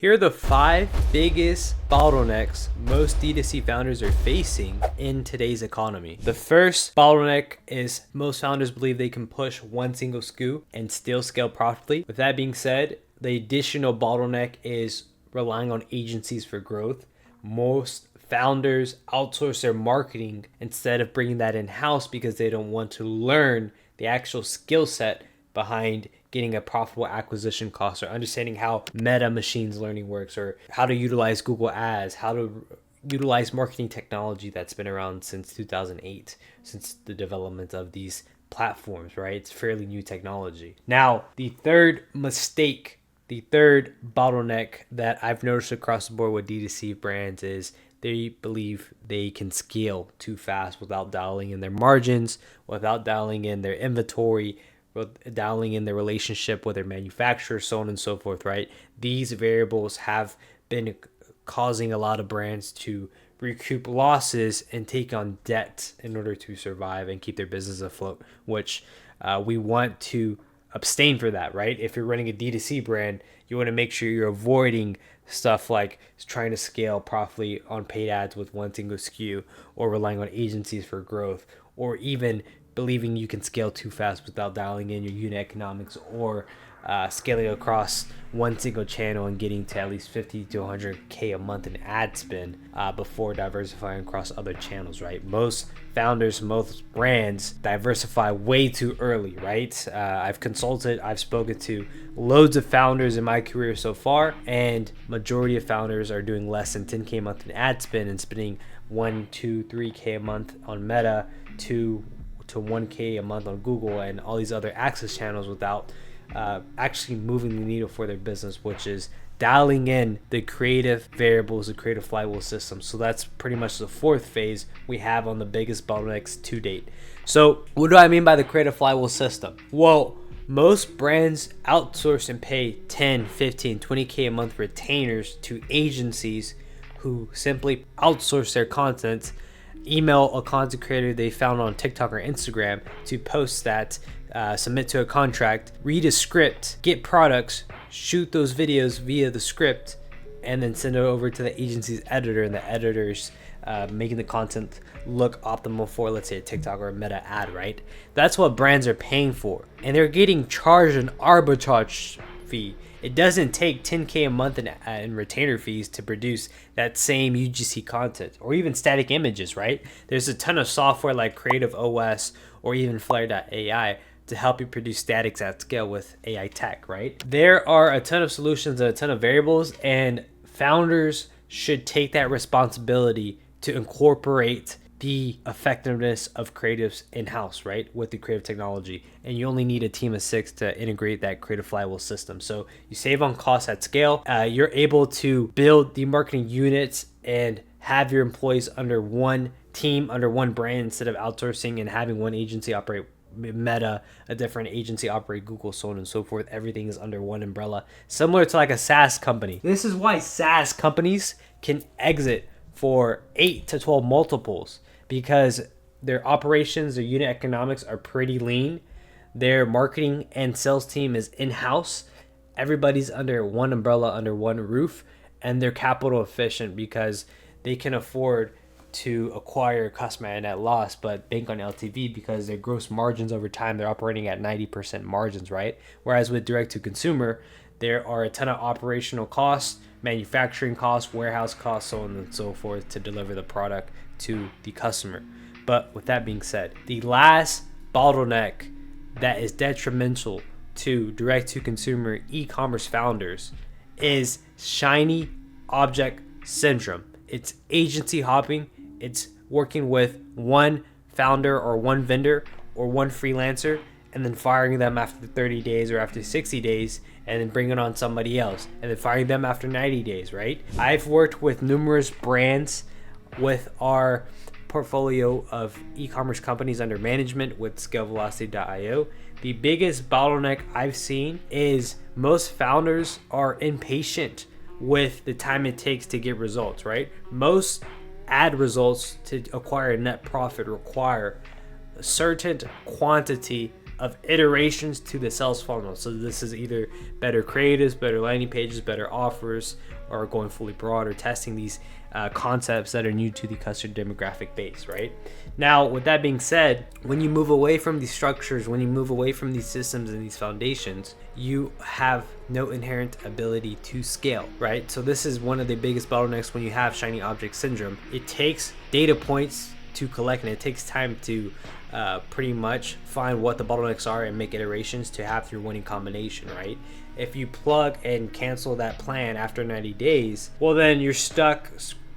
Here are the 5 biggest bottlenecks most D2C founders are facing in today's economy. The first bottleneck is most founders believe they can push one single SKU and still scale profitably. With that being said, the additional bottleneck is relying on agencies for growth. Most founders outsource their marketing instead of bringing that in-house because they don't want to learn the actual skill set behind getting a profitable acquisition cost, or understanding how meta machine learning works, or how to utilize Google Ads, how to utilize marketing technology that's been around since 2008, since the development of these platforms, right? It's fairly new technology. Now, the third bottleneck that I've noticed across the board with D2C brands is they believe they can scale too fast without dialing in their margins, without dialing in their inventory, dialing in their relationship with their manufacturer, so on and so forth, right? These variables have been causing a lot of brands to recoup losses and take on debt in order to survive and keep their business afloat, which we want to abstain for that, right? If you're running a D2C brand, you want to make sure you're avoiding stuff like trying to scale profitably on paid ads with one single SKU, or relying on agencies for growth, or even believing you can scale too fast without dialing in your unit economics, or scaling across one single channel and getting to at least 50 to 100K a month in ad spend before diversifying across other channels, right? Most founders, most brands diversify way too early, right? I've spoken to loads of founders in my career so far, and majority of founders are doing less than 10K a month in ad spend and spending 1, 2, 3K a month on Meta, to 1K a month on Google and all these other access channels without actually moving the needle for their business, which is dialing in the creative variables, the creative flywheel system. So that's pretty much the fourth phase we have on the biggest bottlenecks to date. So what do I mean by the creative flywheel system? Well, most brands outsource and pay 10, 15, 20K a month retainers to agencies who simply outsource their content, email a content creator they found on TikTok or Instagram to post that, submit to a contract, read a script, get products, shoot those videos via the script, and then send it over to the agency's editor, and the editor's making the content look optimal for, let's say, a TikTok or a Meta ad, right? That's what brands are paying for, and they're getting charged an arbitrage fee. It doesn't take 10K a month in retainer fees to produce that same UGC content, or even static images, right? There's a ton of software like Creative OS or even Flare.ai to help you produce statics at scale with AI tech, right? There are a ton of solutions and a ton of variables, and founders should take that responsibility to incorporate the effectiveness of creatives in-house, right, with the creative technology. And you only need a team of 6 to integrate that creative flywheel system. So you save on costs at scale. You're able to build the marketing units and have your employees under one team, under one brand, instead of outsourcing and having one agency operate Meta, a different agency operate Google, so on and so forth. Everything is under one umbrella, similar to like a SaaS company. This is why SaaS companies can exit for 8 to 12 multiples, because their operations, their unit economics are pretty lean. Their marketing and sales team is in-house. Everybody's under one umbrella, under one roof, and they're capital efficient because they can afford to acquire a customer at net loss, but bank on LTV because their gross margins over time, they're operating at 90% margins, right? Whereas with direct to consumer, there are a ton of operational costs, manufacturing costs, warehouse costs, so on and so forth to deliver the product to the customer. But with that being said, the last bottleneck that is detrimental to direct to consumer e-commerce founders is shiny object syndrome. It's agency hopping. It's working with one founder or one vendor or one freelancer and then firing them after 30 days or after 60 days, and then bringing on somebody else and then firing them after 90 days, right? I've worked with numerous brands with our portfolio of e-commerce companies under management with scalevelocity.io. The biggest bottleneck I've seen is most founders are impatient with the time it takes to get results, right? Most ad results to acquire a net profit require a certain quantity of iterations to the sales funnel. So this is either better creatives, better landing pages, better offers, or going fully broad, or testing these concepts that are new to the customer demographic base, right? Now, with that being said, when you move away from these structures, when you move away from these systems and these foundations, you have no inherent ability to scale, right? So this is one of the biggest bottlenecks when you have shiny object syndrome. It takes data points to collect, and it takes time to pretty much find what the bottlenecks are and make iterations to have your winning combination, right? If you plug and cancel that plan after 90 days, well, then you're stuck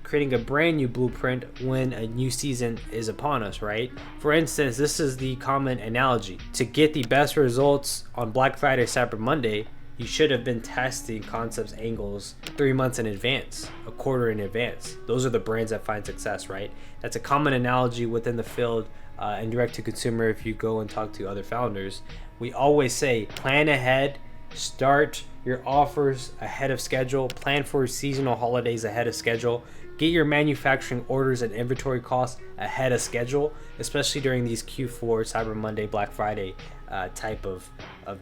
creating a brand new blueprint when a new season is upon us, right? For instance, this is the common analogy. To get the best results on Black Friday, Cyber Monday, you should have been testing concepts, angles 3 months in advance, a quarter in advance. Those are the brands that find success, right? That's a common analogy within the field and direct to consumer. If you go and talk to other founders, we always say plan ahead, start your offers ahead of schedule, plan for seasonal holidays ahead of schedule, get your manufacturing orders and inventory costs ahead of schedule, especially during these Q4, Cyber Monday, Black Friday type of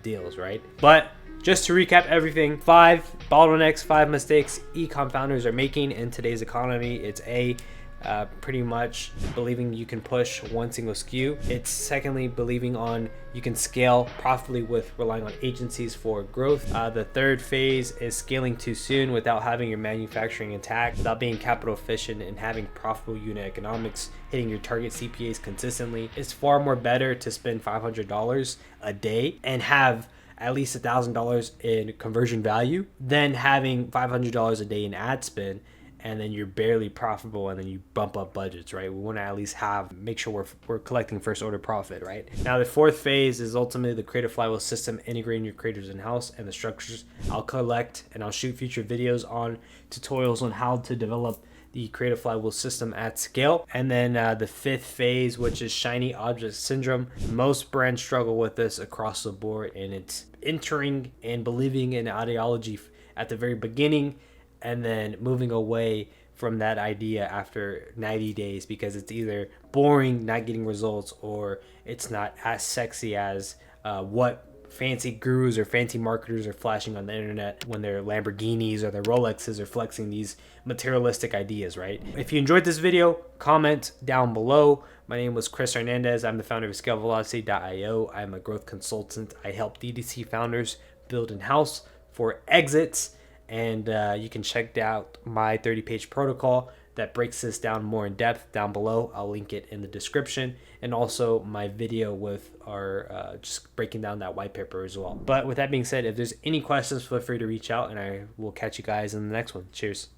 deals, right? But just to recap everything, 5 bottlenecks, 5 mistakes e-com founders are making in today's economy. It's pretty much believing you can push one single SKU. It's secondly, believing on you can scale profitably with relying on agencies for growth. The third phase is scaling too soon without having your manufacturing intact, without being capital efficient and having profitable unit economics, hitting your target CPAs consistently. It's far more better to spend $500 a day and have at least $1,000 in conversion value than having $500 a day in ad spend and then you're barely profitable and then you bump up budgets, right? We want to at least make sure we're collecting first order profit, right? Now, the fourth phase is ultimately the creative flywheel system, integrating your creators in-house and the structures. I'll collect and I'll shoot future videos on tutorials on how to develop the creative flywheel system at scale. And then the fifth phase, which is shiny object syndrome. Most brands struggle with this across the board, and it's entering and believing in ideology at the very beginning and then moving away from that idea after 90 days because it's either boring, not getting results, or it's not as sexy as what fancy gurus or fancy marketers are flashing on the internet when their Lamborghinis or their Rolexes are flexing these materialistic ideas, right? If you enjoyed this video, comment down below. My name was Chris Hernandez. I'm the founder of ScaleVelocity.io. I'm a growth consultant. I help DTC founders build in-house for exits. And you can check out my 30-page protocol that breaks this down more in depth down below. I'll link it in the description, and also my video with our just breaking down that white paper as well. But with that being said, if there's any questions, feel free to reach out, and I will catch you guys in the next one. Cheers.